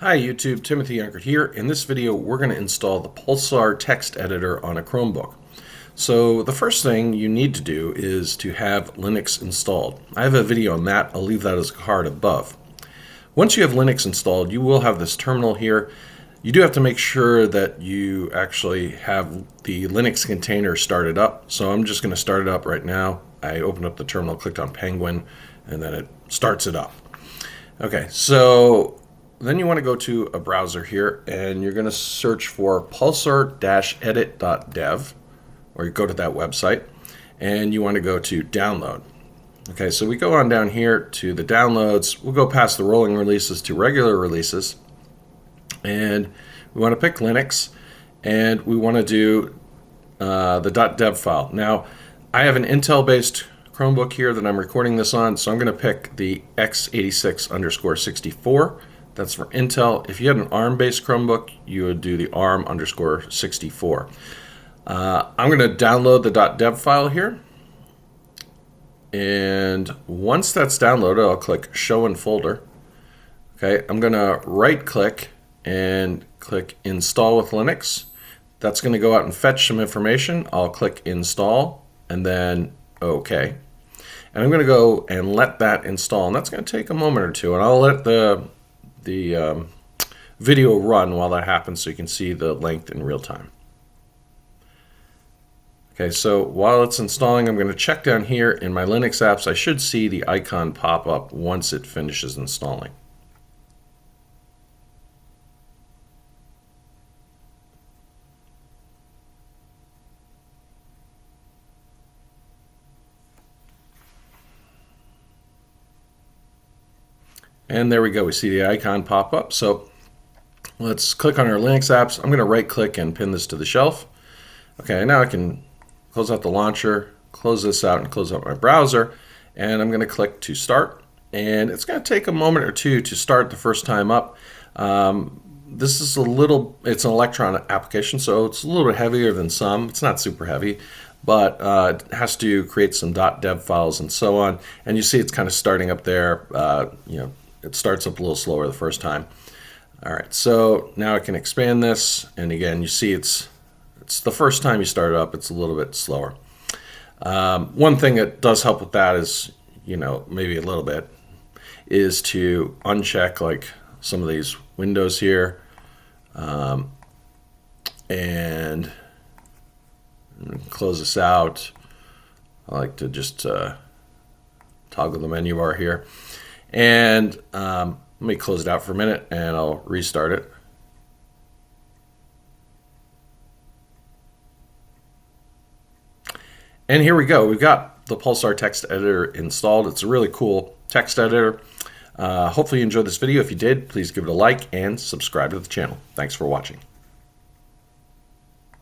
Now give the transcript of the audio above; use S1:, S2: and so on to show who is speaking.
S1: Hi YouTube, Timothy Unkert here. In this video we're going to install the Pulsar Text Editor on a Chromebook. So the first thing you need to do is to have Linux installed. I have a video on that. I'll leave that as a card above. Once you have Linux installed, you will have this terminal here. You do have to make sure that you actually have the Linux container started up. So I'm just going to start it up right now. I opened up the terminal, clicked on Penguin, and then it starts it up. Okay, so then you want to go to a browser here and you're going to search for pulsar-edit.dev, or you go to that website and you want to go to download. Okay, so we go on down here to the downloads. We'll go past the rolling releases to regular releases, and we want to pick Linux, and we want to do the .dev file. Now, I have an Intel-based Chromebook here that I'm recording this on, so I'm going to pick the x86_64. That's for Intel. If you had an ARM-based Chromebook, you would do the ARM_64. I'm going to download the .dev file here. And once that's downloaded, I'll click Show in Folder. Okay, I'm going to right-click and click Install with Linux. That's going to go out and fetch some information. I'll click Install and then OK. And I'm going to go and let that install. And that's going to take a moment or two. And I'll let the video run while that happens so you can see the length in real time. Okay, so while it's installing, I'm going to check down here in my Linux apps. I should see the icon pop up once it finishes installing. And there we go, we see the icon pop up. So let's click on our Linux apps. I'm going to right click and pin this to the shelf. Okay, now I can close out the launcher, close this out, and close out my browser. And I'm going to click to start. And it's going to take a moment or two to start the first time up. This is it's an Electron application, so it's a little bit heavier than some. It's not super heavy, but it has to create some .dev files and so on. And you see it's kind of starting up there. It starts up a little slower the first time. All right, so now I can expand this, and again, you see it's the first time you start it up, it's a little bit slower. One thing that does help with that is, maybe a little bit, is to uncheck like some of these windows here, and close this out. I like to just toggle the menu bar here. And let me close it out for a minute and I'll restart it. And here we go. We've got the Pulsar Text Editor installed. It's a really cool text editor. Hopefully you enjoyed this video. If you did, please give it a like and subscribe to the channel. Thanks for watching.